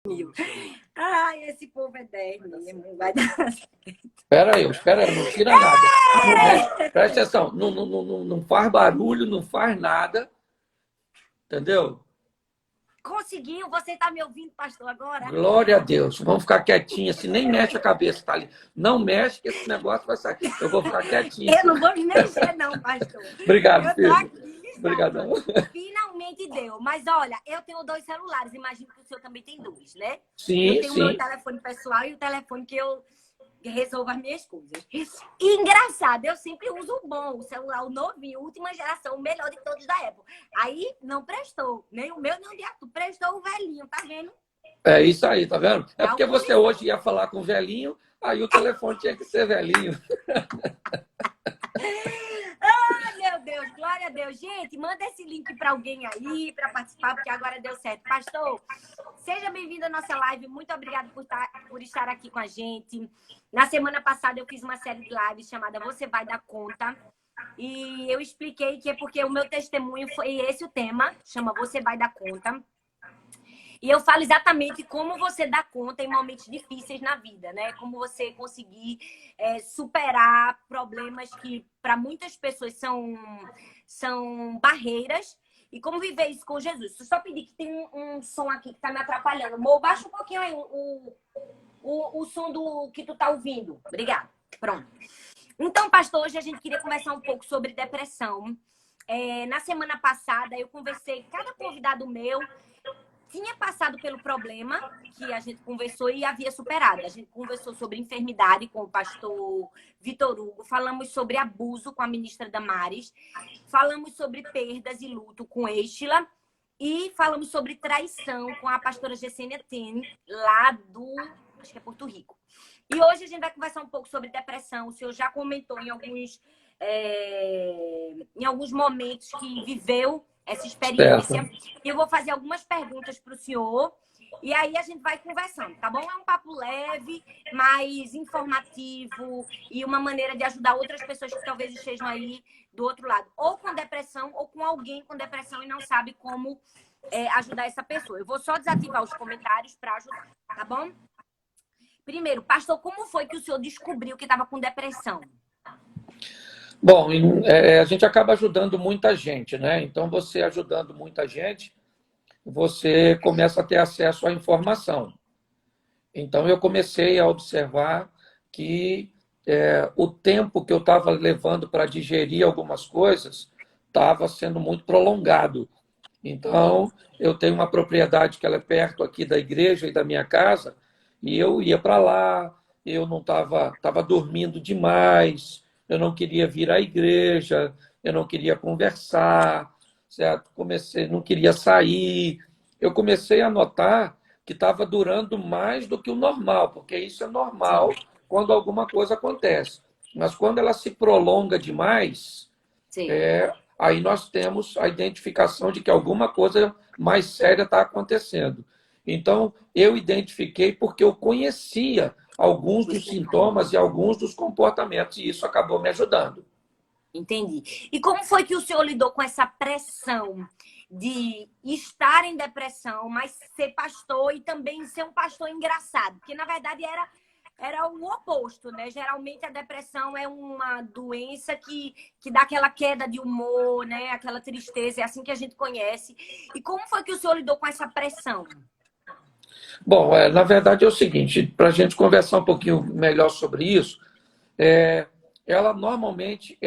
mil. Ai, esse povo é 10 mesmo. Vai dar certo. Espera aí, não tira nada. Não mexe. Presta atenção, não faz barulho, não faz nada. Entendeu? Conseguiu? Você está me ouvindo, pastor, agora? Glória a Deus. Vamos ficar quietinho assim, nem mexe a cabeça, tá ali. Não mexe que esse negócio vai sair. Eu vou ficar quietinho. Eu não vou me mexer, não, pastor. Obrigado, Eu tô filho. aqui, Obrigadão. finalmente deu. Mas olha, eu tenho 2 celulares. Imagino que o senhor também tem 2, né? Eu Sim, tenho o meu sim. telefone pessoal e o telefone que eu resolvo as minhas coisas. E engraçado, eu sempre uso o bom, o celular, o novinho, última geração, o melhor de todos da Apple. Aí não prestou, nem o meu, nem o de Arthur. Prestou o velhinho, tá vendo? É isso aí, tá vendo? É Tá porque você alcoolizado. hoje ia falar com o velhinho, aí o telefone tinha que ser velhinho. Ai, meu Deus, glória a Deus. Gente, manda esse link para alguém aí, para participar, porque agora deu certo. Pastor, seja bem-vindo à nossa live. Muito obrigada por estar aqui com a gente. Na semana passada eu fiz uma série de lives chamada Você Vai Dar Conta. E eu expliquei que é porque o meu testemunho foi esse o tema, chama Você Vai Dar Conta. E eu falo exatamente como você dá conta em momentos difíceis na vida, né? Como você conseguir superar problemas que para muitas pessoas são barreiras. E como viver isso com Jesus. Eu só pedi que tem um som aqui que está me atrapalhando. Mo, baixa um pouquinho aí o som do que tu tá ouvindo. Obrigada. Pronto. Então, pastor, hoje a gente queria conversar um pouco sobre depressão. Na semana passada eu conversei, cada convidado meu tinha passado pelo problema que a gente conversou e havia superado. A gente conversou sobre enfermidade com o pastor Vitor Hugo, falamos sobre abuso com a ministra Damares, falamos sobre perdas e luto com Estila e falamos sobre traição com a pastora Gessênia Tene, lá do, acho que é Porto Rico. E hoje a gente vai conversar um pouco sobre depressão. O senhor já comentou em alguns momentos que viveu essa experiência. E eu vou fazer algumas perguntas para o senhor. E aí a gente vai conversando, tá bom? É um papo leve, mas informativo e uma maneira de ajudar outras pessoas que talvez estejam aí do outro lado. Ou com depressão, ou com alguém com depressão e não sabe como ajudar essa pessoa. Eu vou só desativar os comentários para ajudar, tá bom? Primeiro, pastor, como foi que o senhor descobriu que estava com depressão? Bom, a gente acaba ajudando muita gente, né? Então, você ajudando muita gente, você começa a ter acesso à informação. Então, eu comecei a observar que o tempo que eu estava levando para digerir algumas coisas estava sendo muito prolongado. Então, eu tenho uma propriedade que ela é perto aqui da igreja e da minha casa, e eu ia para lá, eu não estava dormindo demais, eu não queria vir à igreja, eu não queria conversar, certo? Não queria sair. Eu comecei a notar que estava durando mais do que o normal, porque isso é normal quando alguma coisa acontece. Mas quando ela se prolonga demais, aí nós temos a identificação de que alguma coisa mais séria está acontecendo. Então, eu identifiquei porque eu conhecia alguns dos sintomas e alguns dos comportamentos, e isso acabou me ajudando. Entendi. E como foi que o senhor lidou com essa pressão de estar em depressão, mas ser pastor e também ser um pastor engraçado? Porque, na verdade, era o oposto, né? Geralmente a depressão é uma doença que dá aquela queda de humor, né? Aquela tristeza, é assim que a gente conhece. E como foi que o senhor lidou com essa pressão? Bom, na verdade é o seguinte, para a gente conversar um pouquinho melhor sobre isso, ela normalmente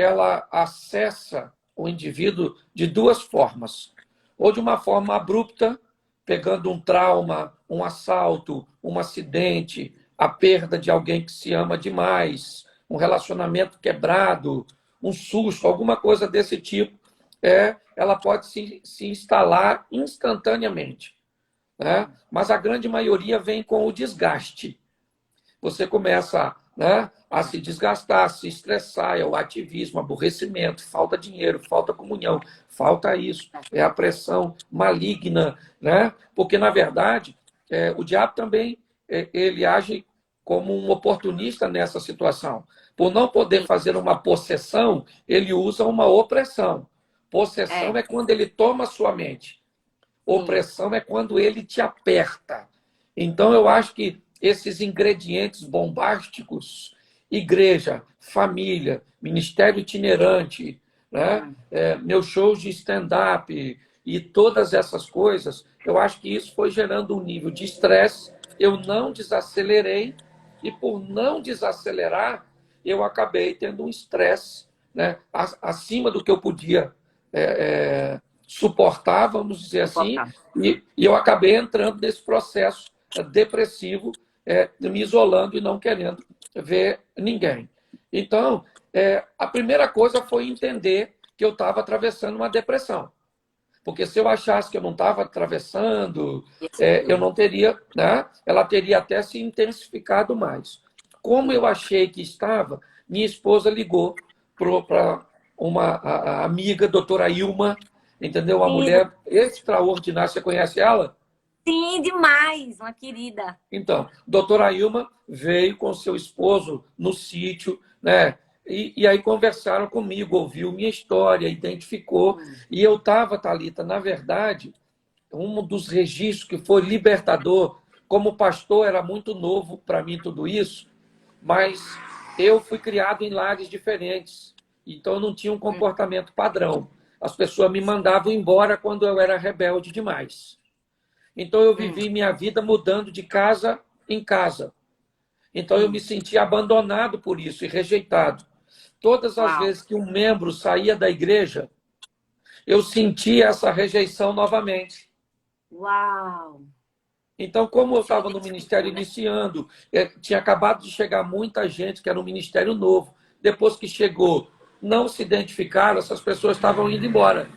acessa o indivíduo de duas formas. Ou de uma forma abrupta, pegando um trauma, um assalto, um acidente, a perda de alguém que se ama demais, um relacionamento quebrado, um susto, alguma coisa desse tipo, ela pode se instalar instantaneamente, né? Mas a grande maioria vem com o desgaste. Você começa, né, a se desgastar, a se estressar, é o ativismo, aborrecimento, falta dinheiro, falta comunhão, falta isso, é a pressão maligna, né? Porque, na verdade, o diabo também ele age como um oportunista nessa situação. Por não poder fazer uma possessão, ele usa uma opressão. Possessão é quando ele toma a sua mente. Opressão é quando ele te aperta. Então, eu acho que esses ingredientes bombásticos, igreja, família, ministério itinerante, né? Meus shows de stand-up e todas essas coisas, eu acho que isso foi gerando um nível de estresse. Eu não desacelerei e, por não desacelerar, eu acabei tendo um estresse, né? Acima do que eu podia suportar, vamos dizer assim, e eu acabei entrando nesse processo depressivo, me isolando e não querendo ver ninguém. Então, a primeira coisa foi entender que eu estava atravessando uma depressão. Porque se eu achasse que eu não estava atravessando, eu não teria, né? Ela teria até se intensificado mais. Como eu achei que estava, minha esposa ligou para uma amiga, doutora Ilma, entendeu? Uma Sim, mulher extraordinária. Você conhece ela? sim, demais, uma querida. Então, doutora Ilma veio com seu esposo no sítio, né? E aí conversaram comigo, ouviu minha história, identificou. E eu estava, Thalita, na verdade, um dos registros que foi libertador. Como pastor, era muito novo para mim tudo isso, mas eu fui criado em lares diferentes. Então, eu não tinha um comportamento padrão. As pessoas me mandavam embora quando eu era rebelde demais. Então, eu vivi minha vida mudando de casa em casa. Então, eu me senti abandonado por isso e rejeitado. Todas as Uau, vezes que um membro saía da igreja, eu sentia essa rejeição novamente. uau. Então, como eu Você estava no ministério identificou, né? iniciando, tinha acabado de chegar muita gente que era um ministério novo. Depois que chegou, não se identificaram, essas pessoas estavam indo embora.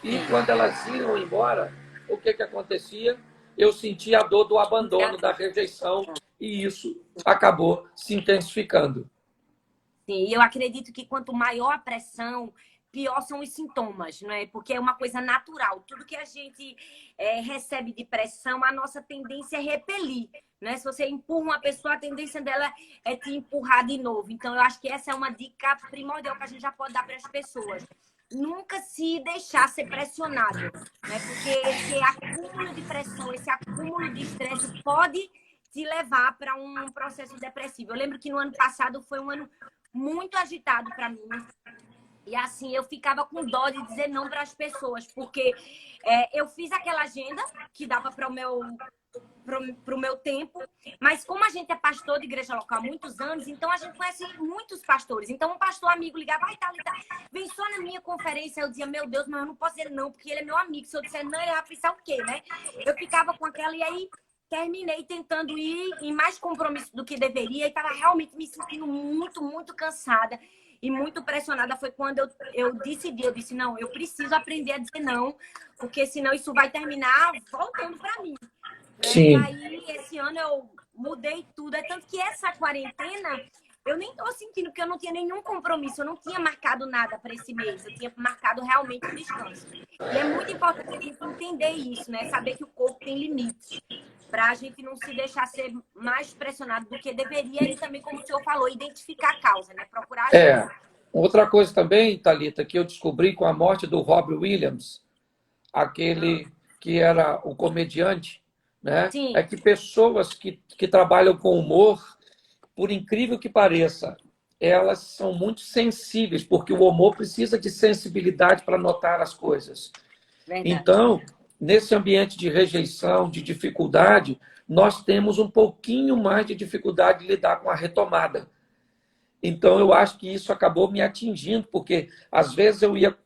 E quando elas iam embora, o que acontecia? Eu sentia a dor do abandono, da rejeição, e isso acabou se intensificando. Sim, e eu acredito que quanto maior a pressão, pior são os sintomas, não é? Porque é uma coisa natural. Tudo que a gente recebe de pressão, a nossa tendência é repelir, né? Se você empurra uma pessoa, a tendência dela é te empurrar de novo. Então, eu acho que essa é uma dica primordial que a gente já pode dar para as pessoas. Nunca se deixar ser pressionado, né? Porque esse acúmulo de pressão, esse acúmulo de estresse pode te levar para um processo depressivo. Eu lembro que no ano passado foi um ano muito agitado para mim. E assim, eu ficava com dó de dizer não para as pessoas, porque eu fiz aquela agenda que dava para o meu tempo, mas como a gente é pastor de igreja local há muitos anos, então a gente conhece muitos pastores. Então um pastor amigo ligava, vai, Thalita, vem só na minha conferência. Eu dizia, meu Deus, mas eu não posso dizer não, porque ele é meu amigo. Se eu disser não, ele vai pensar o quê, né? Eu ficava com aquela, e aí terminei tentando ir em mais compromisso do que deveria e estava realmente me sentindo muito, muito cansada e muito pressionada. Foi quando eu disse, não, eu preciso aprender a dizer não, porque senão isso vai terminar voltando para mim. Né? E Sim, aí, esse ano eu mudei tudo. É tanto que essa quarentena eu nem tô sentindo, porque eu não tinha nenhum compromisso, eu não tinha marcado nada para esse mês, eu tinha marcado realmente um descanso. E é muito importante a gente entender isso, né? Saber que o corpo tem limites, para a gente não se deixar ser mais pressionado do que deveria e também, como o senhor falou, identificar a causa, né? Procurar é. ajuda. Outra coisa também, Thalita, que eu descobri com a morte do Robbie Williams, aquele que era o comediante, né? É Sim, que pessoas que trabalham com humor, por incrível que pareça, elas são muito sensíveis, porque o humor precisa de sensibilidade para notar as coisas. verdade. Então, nesse ambiente de rejeição, de dificuldade, nós temos um pouquinho mais de dificuldade de lidar com a retomada. Então, eu acho que isso acabou me atingindo, porque às vezes eu ia,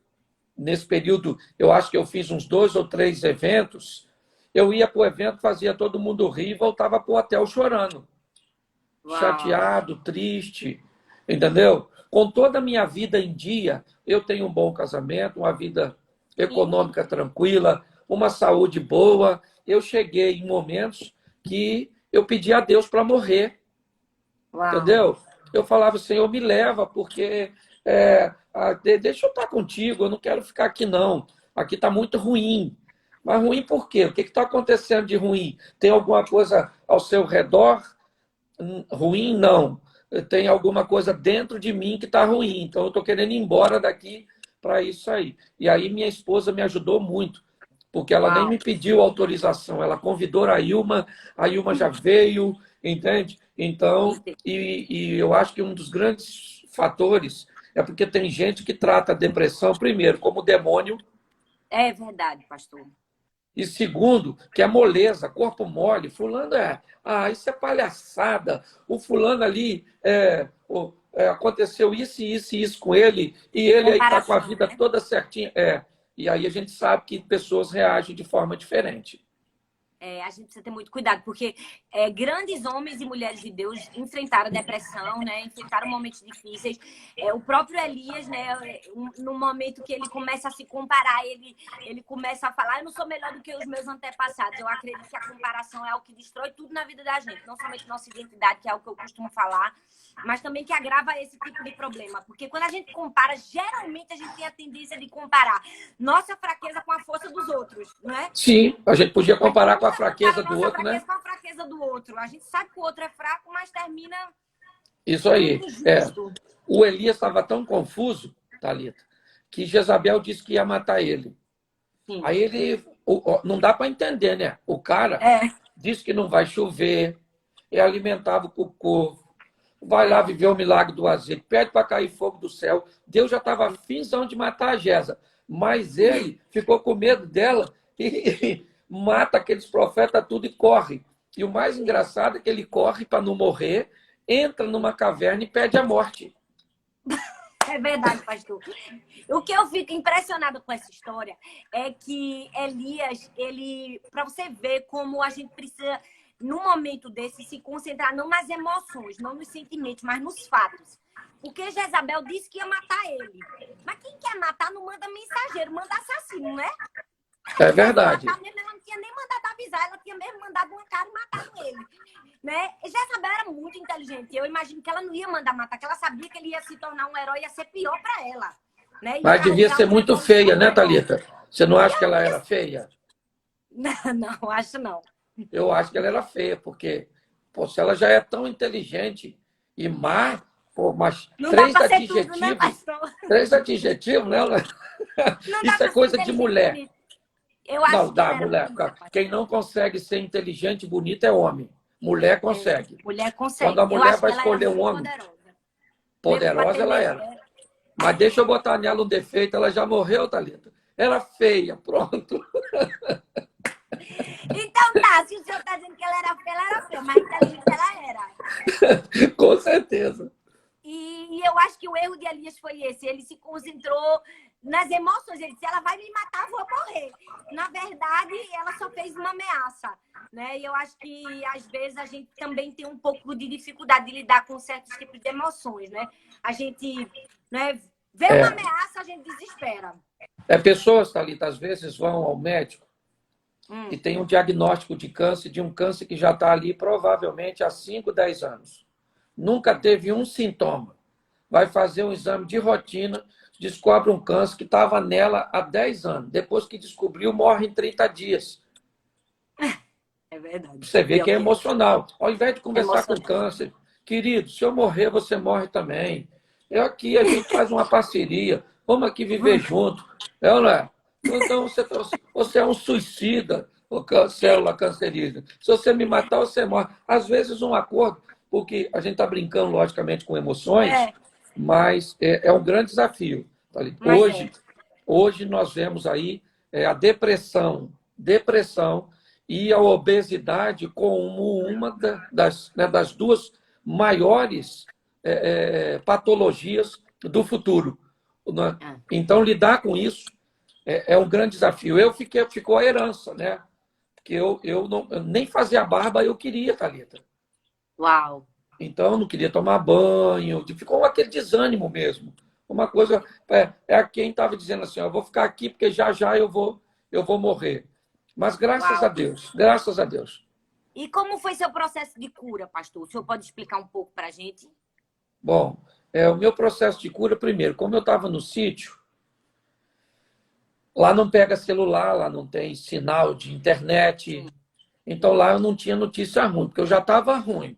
nesse período, eu acho que eu fiz uns 2 ou 3 eventos, eu ia para o evento, fazia todo mundo rir e voltava para o hotel chorando, Uau. chateado, triste, entendeu? Com toda a minha vida em dia, eu tenho um bom casamento, uma vida Sim. econômica tranquila, uma saúde boa. Eu cheguei em momentos que eu pedi a Deus para morrer, Uau. entendeu? Eu falava, Senhor, me leva, porque deixa eu estar contigo, eu não quero ficar aqui, não. Aqui está muito ruim. Mas ruim por quê? O que está acontecendo de ruim? Tem alguma coisa ao seu redor? Ruim, não. Tem alguma coisa dentro de mim que está ruim. Então, eu estou querendo ir embora daqui para isso aí. E aí, minha esposa me ajudou muito. porque ela nem Uau. me pediu autorização, ela convidou a Ilma já veio, entende? Então, e eu acho que um dos grandes fatores é porque tem gente que trata a depressão, primeiro, como demônio, É verdade, pastor. e segundo, que é moleza, corpo mole. Fulano isso é palhaçada. O fulano ali, aconteceu isso, isso e isso com ele, e ele aí está com a Comparação, vida né? toda certinha. E aí a gente sabe que pessoas reagem de forma diferente. A gente precisa ter muito cuidado, porque grandes homens e mulheres de Deus enfrentaram depressão, né? Enfrentaram momentos difíceis. O próprio Elias, né? No momento que ele começa a se comparar, ele começa a falar: eu não sou melhor do que os meus antepassados. Eu acredito que a comparação é o que destrói tudo na vida da gente, não somente nossa identidade, que é o que eu costumo falar, mas também que agrava esse tipo de problema. Porque quando a gente compara, geralmente a gente tem a tendência de comparar nossa fraqueza com a força dos outros, não é? Sim, a gente podia comparar com a fraqueza Compara a do nossa outro, né? fraqueza com a fraqueza do outro. A gente sabe que o outro é fraco, mas termina Isso sendo aí. injusto. O Elias estava tão confuso, Thalita, que Jezabel disse que ia matar ele. Sim. Aí ele. Não dá para entender, né? O cara disse que não vai chover, é alimentado por corvo, vai lá viver o milagre do azeite, pede para cair fogo do céu. Deus já estava finzão de matar a Jeza, mas ele ficou com medo dela e mata aqueles profetas tudo e corre. E o mais engraçado é que ele corre para não morrer, entra numa caverna e pede a morte. É verdade, pastor. O que eu fico impressionada com essa história é que Elias, para você ver como a gente precisa, num momento desse, se concentrar não nas emoções, não nos sentimentos, mas nos fatos. Porque Jezabel disse que ia matar ele. Mas quem quer matar não manda mensageiro, manda assassino, né? É verdade. Ela não tinha nem mandado avisar, ela tinha mesmo mandado um cara matar ele. Né? Jezabel era muito inteligente. Eu imagino que ela não ia mandar matar, que ela sabia que ele ia se tornar um herói, ia ser pior para ela. Né? Mas devia ser muito feia, né, Thalita? Você não acha que ela era feia? Não, acho não. Eu acho que ela era feia, porque se ela já é tão inteligente e má, mas não três dá adjetivos, tudo, né, pastor? três adjetivos, né? Não Isso é coisa de mulher. Eu acho Não, que dá, mulher. Quem não consegue ser inteligente e bonita é homem. Mulher consegue. Mulher consegue. Quando a mulher vai escolher um homem, poderosa ela era. Mas deixa eu botar nela um defeito, ela já morreu, Thalita. Era feia, pronto. Então tá, se o senhor está dizendo que ela era feia, mas inteligente ela era. Com certeza. E eu acho que o erro de Elias foi esse. Ele se concentrou nas emoções. Ele disse: ela vai me matar, vou morrer. Na verdade, ela só fez uma ameaça. Né? E eu acho que, às vezes, a gente também tem um pouco de dificuldade de lidar com certos tipos de emoções. Né? A gente, né, vê uma ameaça, a gente desespera. Pessoas, Thalita, às vezes vão ao médico e tem um diagnóstico de um câncer que já está ali provavelmente há 5, 10 anos. Nunca teve um sintoma. Vai fazer um exame de rotina, descobre um câncer que estava nela há 10 anos. Depois que descobriu, morre em 30 dias. É verdade. Você vê que é emocional. Ao invés de conversar com o câncer, querido, se eu morrer, você morre também. Aqui a gente faz uma parceria. Vamos aqui viver junto. Não é? Então você é um suicida, célula cancerígena. Se você me matar, você morre. Às vezes um acordo, porque a gente está brincando, logicamente, com emoções, mas é um grande desafio. Hoje nós vemos aí a depressão e a obesidade como uma das duas maiores patologias do futuro. Então, lidar com isso é um grande desafio. Ficou a herança, né? Porque eu nem fazer a barba eu queria, Thalita. Uau! Então, eu não queria tomar banho. Ficou aquele desânimo mesmo. Uma coisa... quem estava dizendo assim, eu vou ficar aqui porque já eu vou morrer. Mas graças a Deus, graças a Deus. E como foi seu processo de cura, pastor? O senhor pode explicar um pouco para a gente? Bom, o meu processo de cura, primeiro, como eu estava no sítio, lá não pega celular, lá não tem sinal de internet. Então, lá eu não tinha notícia ruim, porque eu já estava ruim.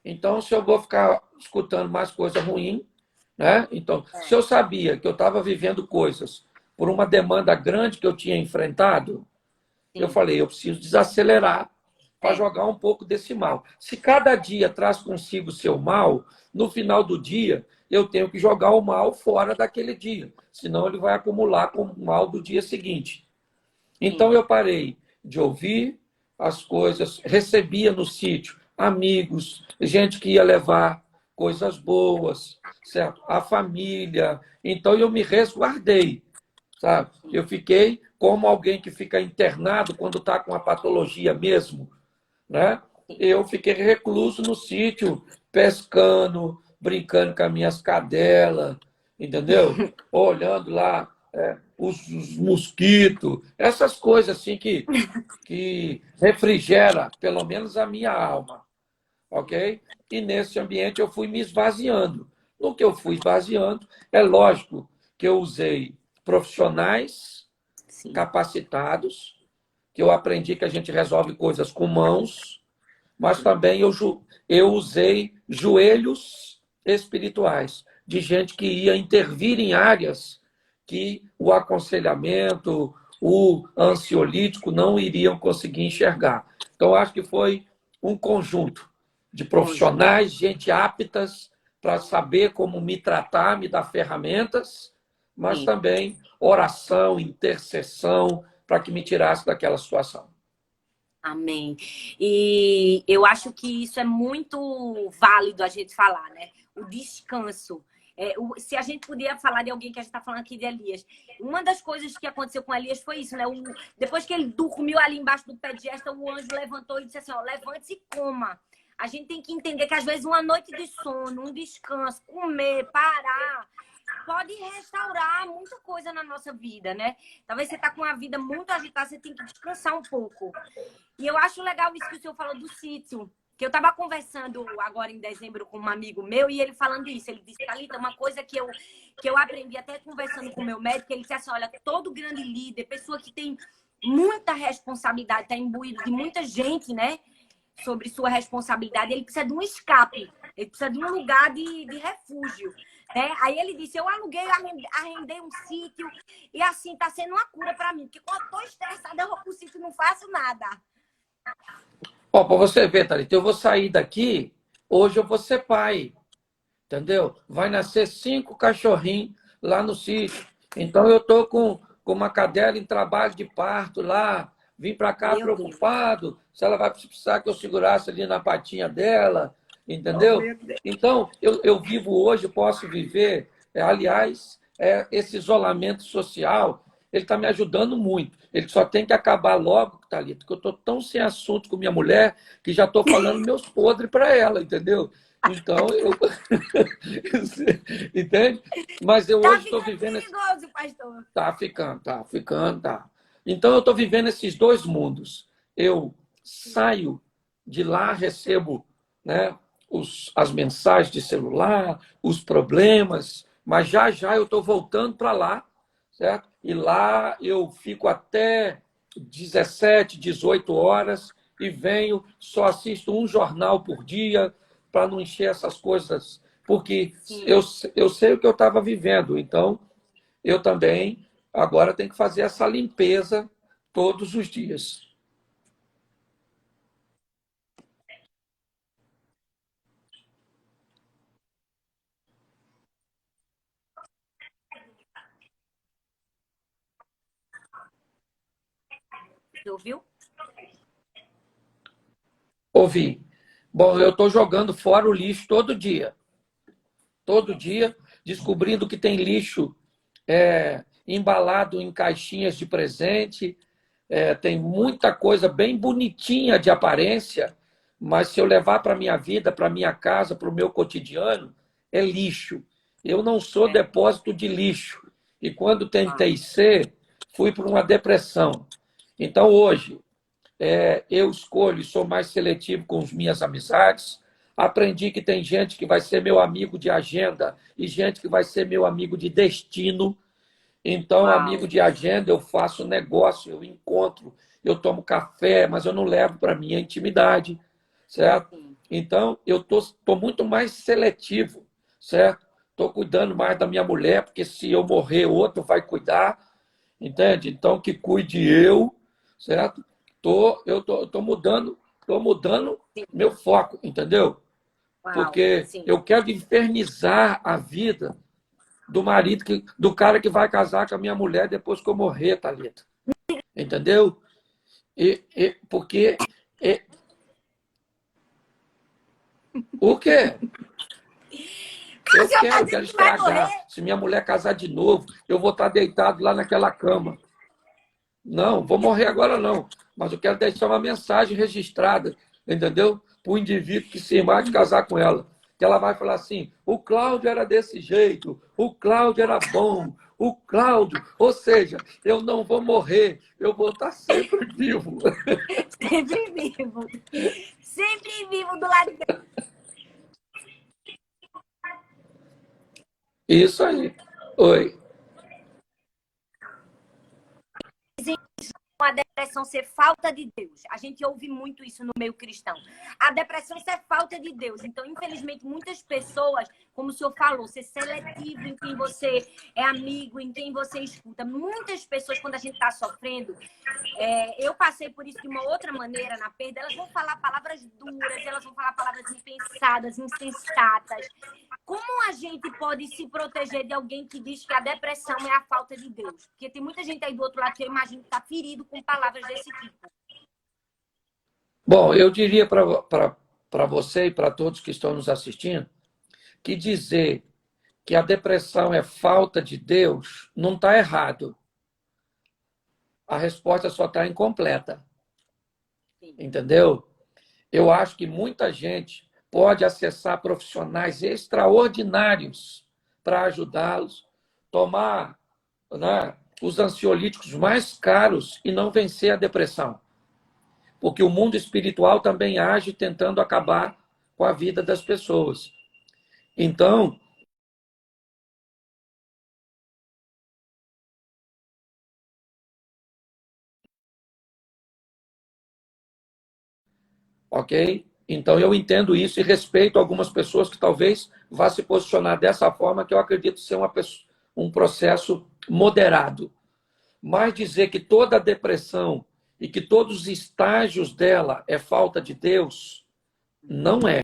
Então, se eu vou ficar escutando mais coisa ruim, né? Então, se eu sabia que eu estava vivendo coisas por uma demanda grande que eu tinha enfrentado, eu falei, eu preciso desacelerar para jogar um pouco desse mal. Se cada dia traz consigo seu mal, no final do dia, eu tenho que jogar o mal fora daquele dia, senão ele vai acumular com o mal do dia seguinte. Então eu parei de ouvir as coisas, recebia no sítio amigos, gente que ia levar coisas boas, certo? A família. Então eu me resguardei, sabe? Eu fiquei como alguém que fica internado quando está com a patologia mesmo, né? Eu fiquei recluso no sítio, pescando, brincando com as minhas cadelas, entendeu? Olhando lá os mosquitos, essas coisas assim que refrigera, pelo menos a minha alma, ok? E nesse ambiente eu fui me esvaziando. No que eu fui esvaziando, é lógico que eu usei profissionais capacitados, que eu aprendi que a gente resolve coisas com mãos, mas também eu usei joelhos espirituais, de gente que ia intervir em áreas que o aconselhamento, o ansiolítico não iriam conseguir enxergar. Então, acho que foi um conjunto de profissionais, gente aptas para saber como me tratar, me dar ferramentas, mas também oração, intercessão, para que me tirasse daquela situação. Amém. E eu acho que isso é muito válido a gente falar, né? O descanso. Se a gente podia falar de alguém que a gente está falando aqui de Elias, uma das coisas que aconteceu com Elias foi isso, né? Depois que ele dormiu ali embaixo do pé de Esta, o anjo levantou e disse assim, ó, levante-se e coma. A gente tem que entender que às vezes uma noite de sono, um descanso, comer, parar, pode restaurar muita coisa na nossa vida, né? Talvez você tá com a vida muito agitada, você tem que descansar um pouco. E eu acho legal isso que o senhor falou do sítio. Que eu estava conversando agora em dezembro com um amigo meu e ele falando isso. Ele disse, Thalita, uma coisa que eu aprendi até conversando com o meu médico, ele disse assim, olha, todo grande líder, pessoa que tem muita responsabilidade, está imbuído de muita gente, né? Sobre sua responsabilidade, ele precisa de um escape, ele precisa de um lugar de refúgio. Né? Aí ele disse, eu aluguei, arrendei um sítio e assim, está sendo uma cura para mim. Porque quando eu estou estressada, eu vou para o sítio e não faço nada. Para você ver, Thalita, eu vou sair daqui, hoje eu vou ser pai, entendeu? Vai nascer 5 cachorrinhos lá no sítio. Então eu estou com uma cadela em trabalho de parto lá, vim para cá preocupado se ela vai precisar que eu segurasse ali na patinha dela, entendeu? Então eu vivo hoje, posso viver, aliás, esse isolamento social, ele está me ajudando muito. Ele só tem que acabar logo, Thalita, porque eu estou tão sem assunto com minha mulher que já estou falando meus podres para ela, entendeu? Então, entende? Mas eu hoje estou vivendo... perigoso, pastor. Tá ficando, tá. Então, eu estou vivendo esses dois mundos. Eu saio de lá, recebo, né, as mensagens de celular, os problemas, mas já eu estou voltando para lá, certo? E lá eu fico até 17, 18 horas e venho, só assisto um jornal por dia para não encher essas coisas, porque eu sei o que eu estava vivendo, então eu também agora tenho que fazer essa limpeza todos os dias. Você ouviu? Ouvi. Bom, eu estou jogando fora o lixo todo dia. Todo dia, descobrindo que tem lixo embalado em caixinhas de presente. Tem muita coisa bem bonitinha de aparência, mas se eu levar para a minha vida, para a minha casa, para o meu cotidiano, é lixo. Eu não sou depósito de lixo. E quando tentei ser, fui para uma depressão. Então, hoje, eu escolho e sou mais seletivo com as minhas amizades. Aprendi que tem gente que vai ser meu amigo de agenda e gente que vai ser meu amigo de destino. Então, amigo de agenda, eu faço negócio, eu encontro, eu tomo café, mas eu não levo para minha intimidade, certo? Então, eu tô muito mais seletivo, certo? Estou cuidando mais da minha mulher, porque se eu morrer, outro vai cuidar. Entende? Então, que cuide eu, certo? Eu tô mudando Sim. meu foco, entendeu? Uau. Porque Sim. eu quero infernizar a vida do marido, do cara que vai casar com a minha mulher depois que eu morrer, Thalita. Entendeu? Porque o quê? O Eu senhor está quero dizendo que vai estragar. morrer? Se minha mulher casar de novo, eu vou estar deitado lá naquela cama. Não, vou morrer agora não. Mas eu quero deixar uma mensagem registrada, entendeu? Para o indivíduo que se vai de casar com ela. Que ela vai falar assim: o Cláudio era desse jeito, o Cláudio era bom, o Cláudio. Ou seja, eu não vou morrer, eu vou estar sempre vivo. Sempre vivo. Sempre vivo do lado dele. Isso aí. Oi. A depressão ser falta de Deus. A gente ouve muito isso no meio cristão. A depressão ser falta de Deus. Então, infelizmente, muitas pessoas, como o senhor falou, ser seletivo em quem você é amigo, em quem você escuta. Muitas pessoas, quando a gente está sofrendo, eu passei por isso de uma outra maneira na perda, elas vão falar palavras duras, elas vão falar palavras impensadas, insensatas. Como a gente pode se proteger de alguém que diz que a depressão é a falta de Deus? Porque tem muita gente aí do outro lado que eu imagino que está ferido com palavras desse tipo. Bom, eu diria para você e para todos que estão nos assistindo que dizer que a depressão é falta de Deus não está errado. A resposta só está incompleta. Sim. Entendeu? Eu acho que muita gente pode acessar profissionais extraordinários para ajudá-los, tomar, né, os ansiolíticos mais caros e não vencer a depressão. Porque o mundo espiritual também age tentando acabar com a vida das pessoas. Então, ok? Então, eu entendo isso e respeito algumas pessoas que talvez vá se posicionar dessa forma, que eu acredito ser um processo moderado. Mas dizer que toda depressão e que todos os estágios dela é falta de Deus, não é.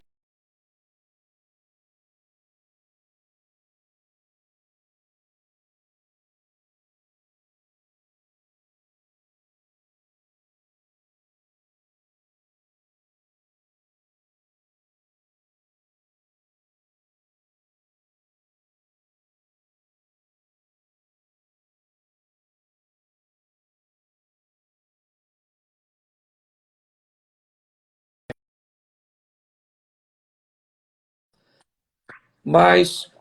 Mas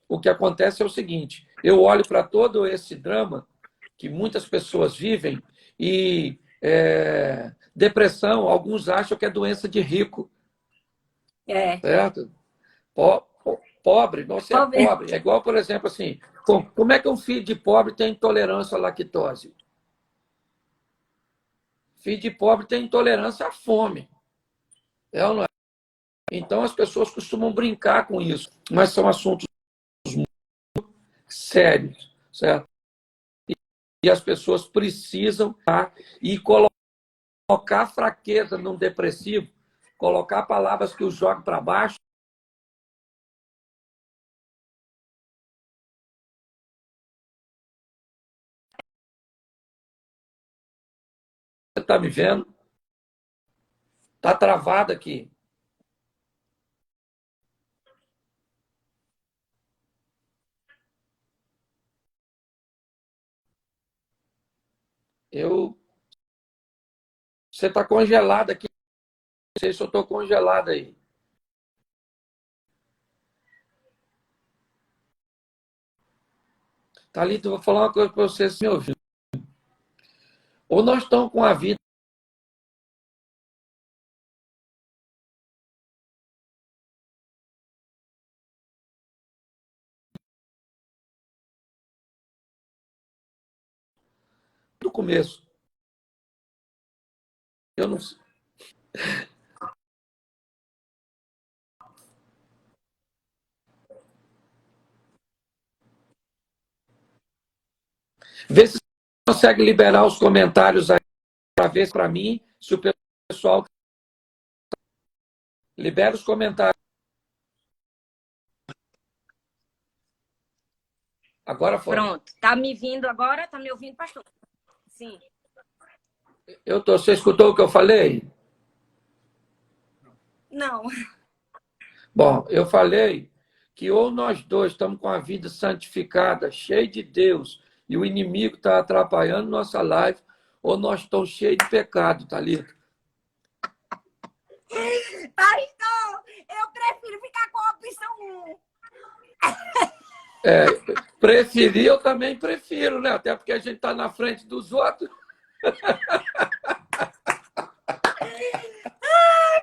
o que acontece é o seguinte: eu olho para todo esse drama que muitas pessoas vivem e depressão, alguns acham que é doença de rico, É. certo? Pobre, você é Pobre. pobre. É igual, por exemplo, assim, como é que um filho de pobre tem intolerância à lactose? Filho de pobre tem intolerância à fome. É ou não é? Então as pessoas costumam brincar com isso, mas são assuntos sérios, certo? E as pessoas precisam e colocar fraqueza num depressivo, colocar palavras que o jogam para baixo. Você está me vendo? Está travado aqui. Eu, você está congelado aqui. Não sei se eu estou congelado aí. Thalita, eu vou falar uma coisa para você, se me ouvir. Ou nós estamos com a vida do começo. Eu não, Vê se você consegue liberar os comentários aí para ver para mim se o pessoal libera os comentários. Agora foi. Pronto. Tá me vindo agora? Tá me ouvindo, pastor? Sim. Você escutou o que eu falei? Não. Bom, eu falei que ou nós dois estamos com a vida santificada, cheia de Deus, e o inimigo está atrapalhando nossa live, ou nós estamos cheios de pecado, Thalita. Pastor, eu prefiro ficar com a opção 1. Preferir, eu também prefiro, né? Até porque a gente está na frente dos outros. Ai,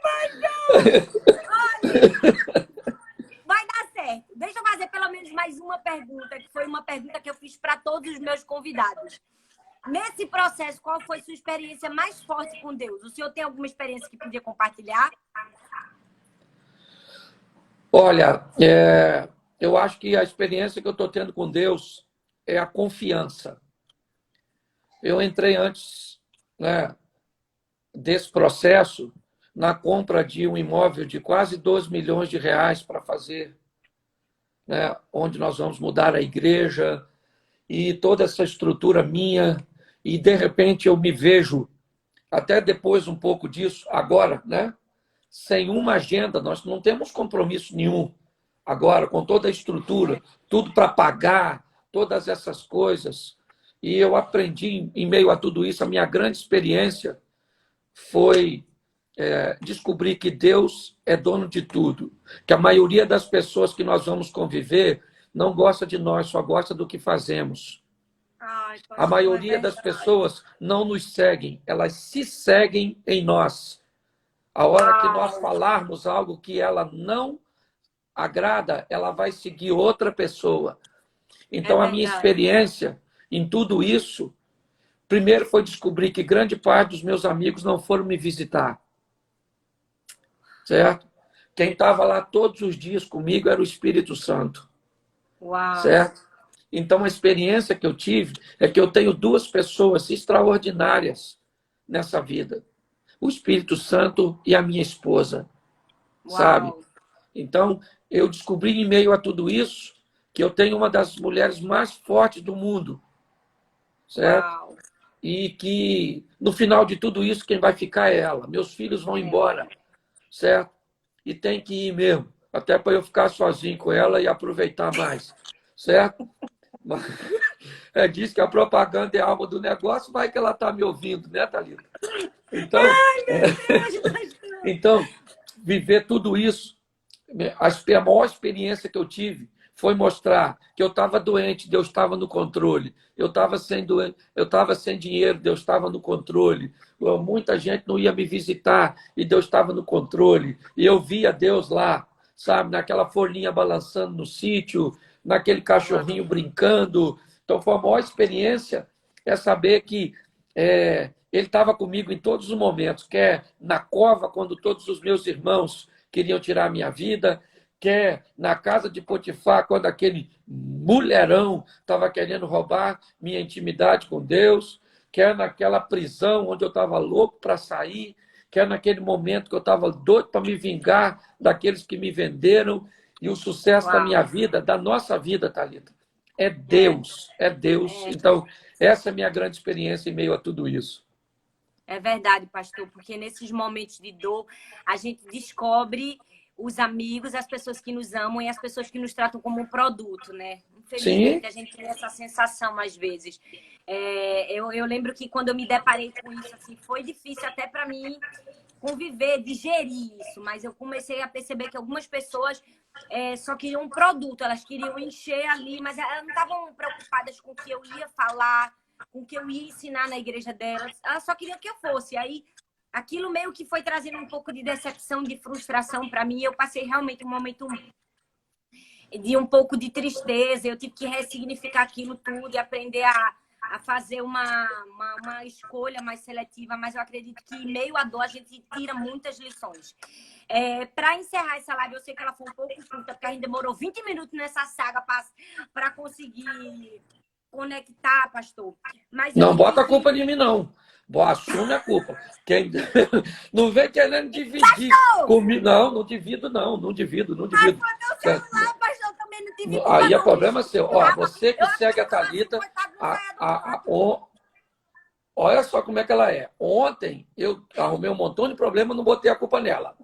pastor! Olha, vai dar certo. Deixa eu fazer pelo menos mais uma pergunta, que foi uma pergunta que eu fiz para todos os meus convidados. Nesse processo, qual foi sua experiência mais forte com Deus? O senhor tem alguma experiência que podia compartilhar? Olha, eu acho que a experiência que eu estou tendo com Deus é a confiança. Eu entrei antes, né, desse processo na compra de um imóvel de quase 12 milhões de reais para fazer, né, onde nós vamos mudar a igreja e toda essa estrutura minha. E, de repente, eu me vejo, até depois um pouco disso, agora, né, sem uma agenda, nós não temos compromisso nenhum. Agora, com toda a estrutura, tudo para pagar, todas essas coisas. E eu aprendi, em meio a tudo isso, a minha grande experiência foi descobrir que Deus é dono de tudo. Que a maioria das pessoas que nós vamos conviver não gosta de nós, só gosta do que fazemos. Ai, A pastor, maioria das pessoas não nos seguem, elas se seguem em nós. A hora que nós falarmos algo que ela não agrada, ela vai seguir outra pessoa. Então, a minha experiência em tudo isso, primeiro foi descobrir que grande parte dos meus amigos não foram me visitar. Certo? Quem estava lá todos os dias comigo era o Espírito Santo. Uau. Certo? Então, a experiência que eu tive é que eu tenho duas pessoas extraordinárias nessa vida. O Espírito Santo e a minha esposa. Uau. Sabe? Então, eu descobri em meio a tudo isso que eu tenho uma das mulheres mais fortes do mundo. Certo? Uau. E que, no final de tudo isso, quem vai ficar é ela. Meus filhos vão embora. Certo? E tem que ir mesmo. Até para eu ficar sozinho com ela e aproveitar mais. Certo? Diz que a propaganda é a alma do negócio, vai que ela está me ouvindo, né, Thalita? Então, então, viver tudo isso, a maior experiência que eu tive foi mostrar que eu estava doente, Deus estava no controle. Eu estava sem dinheiro, Deus estava no controle. Muita gente não ia me visitar e Deus estava no controle. E eu via Deus lá, sabe, naquela folhinha balançando no sítio, naquele cachorrinho brincando. Então, foi a maior experiência saber que Ele estava comigo em todos os momentos, quer na cova, quando todos os meus irmãos queriam tirar a minha vida, quer na casa de Potifar, quando aquele mulherão estava querendo roubar minha intimidade com Deus, quer naquela prisão onde eu estava louco para sair, quer naquele momento que eu estava doido para me vingar daqueles que me venderam, e o sucesso da minha vida, da nossa vida, Thalita, é Deus, é Deus. Então, essa é a minha grande experiência em meio a tudo isso. É verdade, pastor, porque nesses momentos de dor, a gente descobre os amigos, as pessoas que nos amam e as pessoas que nos tratam como um produto, né? Infelizmente, Sim. a gente tem essa sensação às vezes. Eu lembro que quando eu me deparei com isso, assim, foi difícil até para mim conviver, digerir isso, mas eu comecei a perceber que algumas pessoas só queriam um produto, elas queriam encher ali, mas elas não estavam preocupadas com o que eu ia falar, com o que eu ia ensinar na igreja delas, elas só queriam que eu fosse. Aí aquilo meio que foi trazendo um pouco de decepção, de frustração para mim. Eu passei realmente um momento de um pouco de tristeza. Eu tive que ressignificar aquilo tudo e aprender a fazer uma escolha mais seletiva. Mas eu acredito que em meio à dor a gente tira muitas lições. Para encerrar essa live, eu sei que ela foi um pouco curta, porque a gente demorou 20 minutos nessa saga para conseguir conectar, pastor. Mas eu Não bota a entendi. culpa em mim, não. Assume a culpa. Quem... Não vem querendo dividir Pastor! comigo. Não, não divido, não. Não divido, não divido. Mas meu celular, pastor, eu também não tive culpa, Aí é não. problema seu. Ó, você Eu que segue a Thalita, coitado, não a, saia do a, a, canto. o- olha só como é que ela é. Ontem eu arrumei um montão de problema, não botei a culpa nela.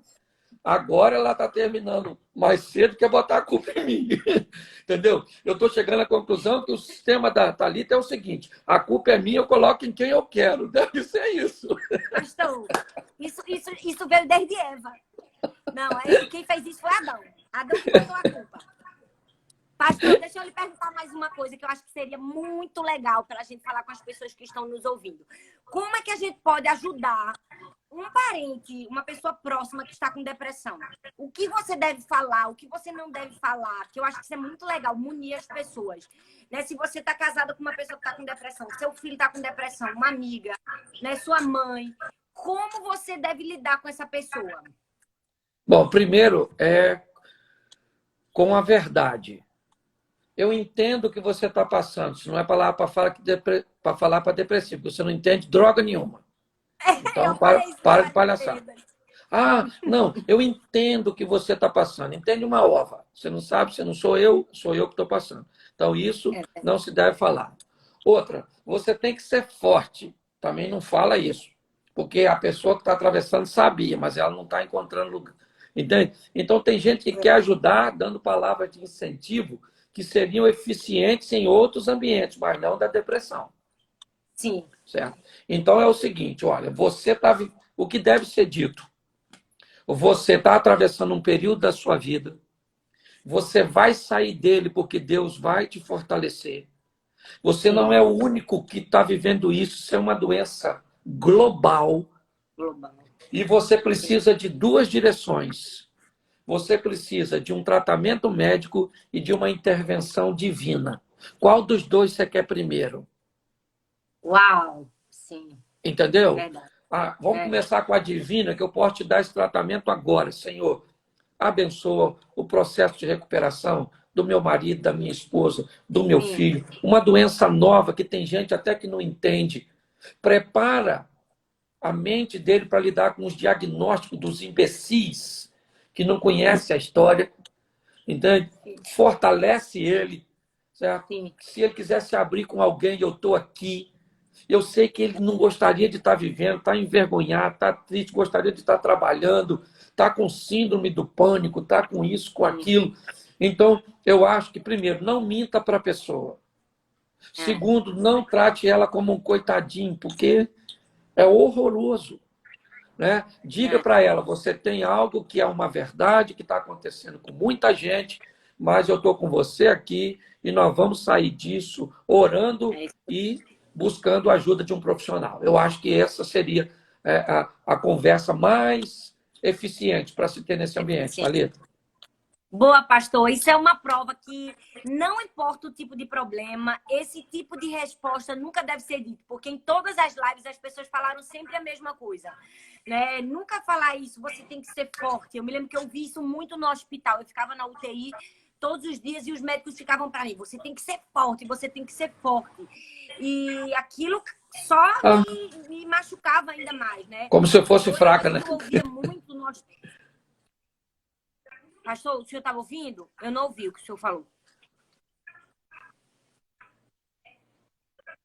Agora ela está terminando mais cedo, quer botar a culpa em mim. Entendeu? Eu estou chegando à conclusão que o sistema da Thalita é o seguinte: a culpa é minha, eu coloco em quem eu quero. Deve ser isso. Pastor, isso veio desde Eva. Não, quem fez isso foi Adão. Adão que botou a culpa. Pastor, deixa eu lhe perguntar mais uma coisa que eu acho que seria muito legal para a gente falar com as pessoas que estão nos ouvindo. Como é que a gente pode ajudar um parente, uma pessoa próxima que está com depressão? O que você deve falar, o que você não deve falar? Que eu acho que isso é muito legal, munir as pessoas. Né? Se você está casada com uma pessoa que está com depressão, seu filho está com depressão, uma amiga, né? Sua mãe, como você deve lidar com essa pessoa? Bom, primeiro é com a verdade. Eu entendo o que você está passando. Isso não é palavra para falar para depressivo, porque você não entende droga nenhuma. Então, Eu falei isso para para de palhaçar. Matilda. Ah, não, eu entendo o que você está passando. Entende uma ova. Você não sabe, você não sou eu que estou passando. Então, isso não se deve falar. Outra, você tem que ser forte. Também não fala isso. Porque a pessoa que está atravessando sabia, mas ela não está encontrando lugar. Entende? Então, tem gente que quer ajudar dando palavras de incentivo que seriam eficientes em outros ambientes, mas não da depressão. Sim. Certo? Então, é o seguinte, olha, você está... O que deve ser dito? Você está atravessando um período da sua vida. Você vai sair dele porque Deus vai te fortalecer. Você não é o único que está vivendo isso. Isso é uma doença global. E você precisa de duas direções. Você precisa de um tratamento médico e de uma intervenção divina. Qual dos dois você quer primeiro? Uau! Sim. Entendeu? Verdade. Vamos começar com a divina, que eu posso te dar esse tratamento agora, Senhor. Abençoa o processo de recuperação do meu marido, da minha esposa, do meu filho. Uma doença nova que tem gente até que não entende. Prepara a mente dele para lidar com os diagnósticos dos imbecis que não conhecem a história. Entende? Fortalece ele. Certo? Se ele quiser se abrir com alguém, eu estou aqui. Eu sei que ele não gostaria de estar vivendo, está envergonhado, está triste, gostaria de estar trabalhando, está com síndrome do pânico, está com isso, com aquilo. Então, eu acho que, primeiro, não minta para a pessoa. Segundo, não trate ela como um coitadinho, porque é horroroso. Né? Diga para ela, você tem algo que é uma verdade, que está acontecendo com muita gente, mas eu estou com você aqui e nós vamos sair disso orando e buscando a ajuda de um profissional. Eu acho que essa seria a conversa mais eficiente para se ter nesse ambiente, Thalita. Boa, pastor. Isso é uma prova que não importa o tipo de problema, esse tipo de resposta nunca deve ser dito, porque em todas as lives as pessoas falaram sempre a mesma coisa. Né? Nunca falar isso, você tem que ser forte. Eu me lembro que eu vi isso muito no hospital. Eu ficava na UTI todos os dias e os médicos ficavam para mim, você tem que ser forte, você tem que ser forte. E aquilo só me machucava ainda mais, né? Como se eu fosse fraca, né? Eu ouvia muito no hospital. Pastor, o senhor estava ouvindo? Eu não ouvi o que o senhor falou.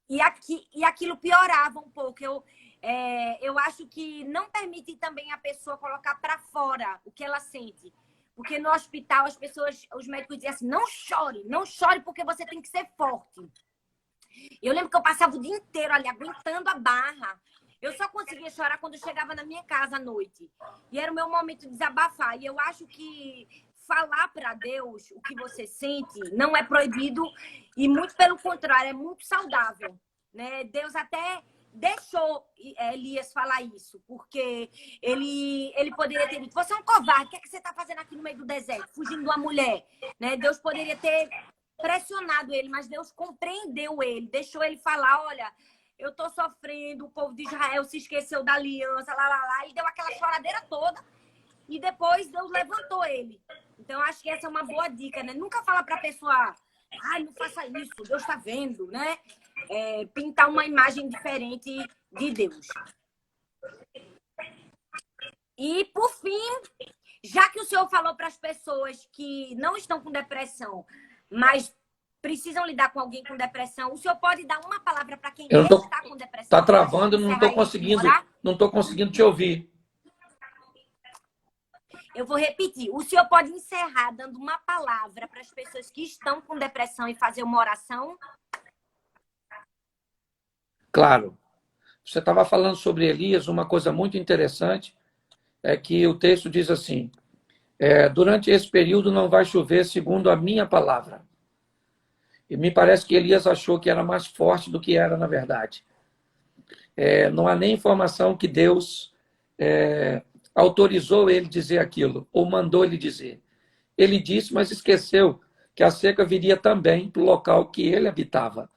E aquilo piorava um pouco. Eu acho que não permite também a pessoa colocar para fora o que ela sente. Porque no hospital os médicos diziam assim, não chore porque você tem que ser forte. Eu lembro que eu passava o dia inteiro ali aguentando a barra. Eu só conseguia chorar quando eu chegava na minha casa à noite. E era o meu momento de desabafar. E eu acho que falar para Deus o que você sente não é proibido e muito pelo contrário, é muito saudável, né? Deus até deixou Elias falar isso, porque ele poderia ter dito, você é um covarde, o que é que você está fazendo aqui no meio do deserto, fugindo de uma mulher? Né? Deus poderia ter pressionado ele, mas Deus compreendeu ele, deixou ele falar, olha, eu tô sofrendo, o povo de Israel se esqueceu da aliança, e deu aquela choradeira toda, e depois Deus levantou ele. Então, acho que essa é uma boa dica, né? Nunca falar pra pessoa, Ai, não faça isso, Deus está vendo, né? Pintar uma imagem diferente de Deus. E, por fim, já que o senhor falou para as pessoas que não estão com depressão, mas precisam lidar com alguém com depressão, o senhor pode dar uma palavra para quem Eu não tô, está com depressão? tá Para a gente travando, encerrar e orar? não estou conseguindo te ouvir. Eu vou repetir. O senhor pode encerrar dando uma palavra para as pessoas que estão com depressão e fazer uma oração? Claro. Você estava falando sobre Elias, uma coisa muito interessante é que o texto diz assim: durante esse período não vai chover segundo a minha palavra. E me parece que Elias achou que era mais forte do que era na verdade. Não há nem informação que Deus autorizou ele dizer aquilo, ou mandou ele dizer. Ele disse, mas esqueceu que a seca viria também para o local que ele habitava.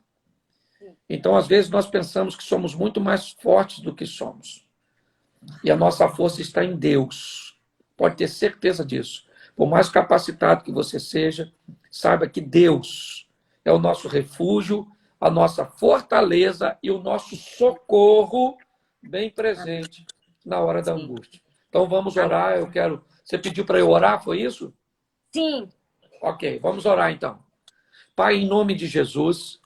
Então, às vezes, nós pensamos que somos muito mais fortes do que somos. E a nossa força está em Deus. Pode ter certeza disso. Por mais capacitado que você seja, saiba que Deus é o nosso refúgio, a nossa fortaleza e o nosso socorro bem presente na hora da angústia. Então vamos orar. Você pediu para eu orar, foi isso? Sim. Ok, vamos orar então. Pai, em nome de Jesus,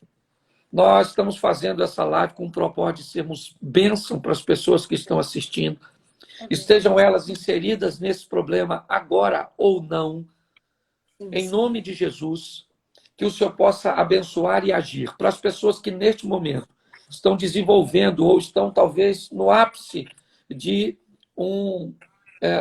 nós estamos fazendo essa live com o propósito de sermos bênção para as pessoas que estão assistindo. Estejam elas inseridas nesse problema agora ou não. Em nome de Jesus, que o Senhor possa abençoar e agir para as pessoas que neste momento estão desenvolvendo ou estão talvez no ápice de um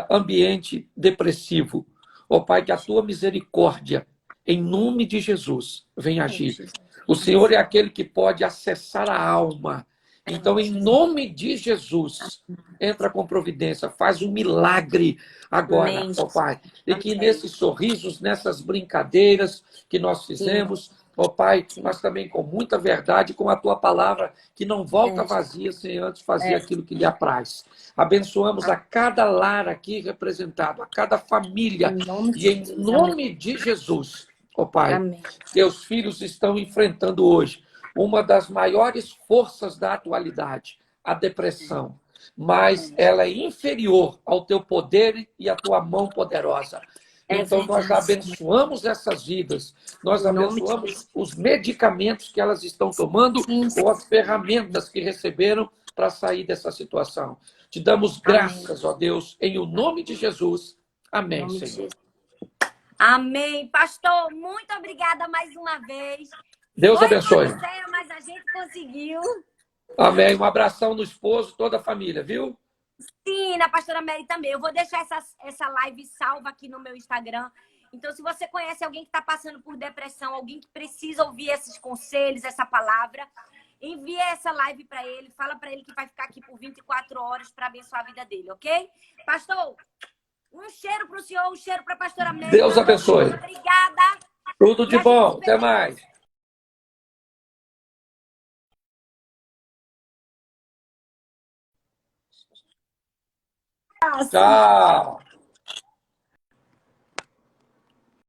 ambiente depressivo. Ó Pai, que a tua misericórdia, em nome de Jesus, venha agir. O Senhor é aquele que pode acessar a alma. Então, em nome de Jesus, entra com providência, faz um milagre agora, ó Pai. E que nesses sorrisos, nessas brincadeiras que nós fizemos, ó Pai, mas também com muita verdade, com a tua palavra, que não volta vazia sem antes fazer aquilo que lhe apraz. Abençoamos a cada lar aqui representado, a cada família. E em nome de Jesus, ó Pai, teus filhos estão enfrentando hoje uma das maiores forças da atualidade, a depressão. Mas ela é inferior ao teu poder e à tua mão poderosa. Então, nós abençoamos essas vidas, nós abençoamos os medicamentos que elas estão tomando ou as ferramentas que receberam para sair dessa situação. Te damos graças, ó Deus, em o nome de Jesus. Amém, Senhor. Amém. Pastor, muito obrigada mais uma vez. Deus abençoe. Mas a gente conseguiu. Amém. Um abração no esposo, toda a família, viu? Sim, na pastora Mary também. Eu vou deixar essa live salva aqui no meu Instagram. Então, se você conhece alguém que está passando por depressão, alguém que precisa ouvir esses conselhos, essa palavra, envia essa live para ele. Fala para ele que vai ficar aqui por 24 horas para abençoar a vida dele, ok? Pastor, um cheiro para o senhor, um cheiro para a pastora Mary. Deus abençoe. Obrigada. Tudo de bom. Até mais. Tchau.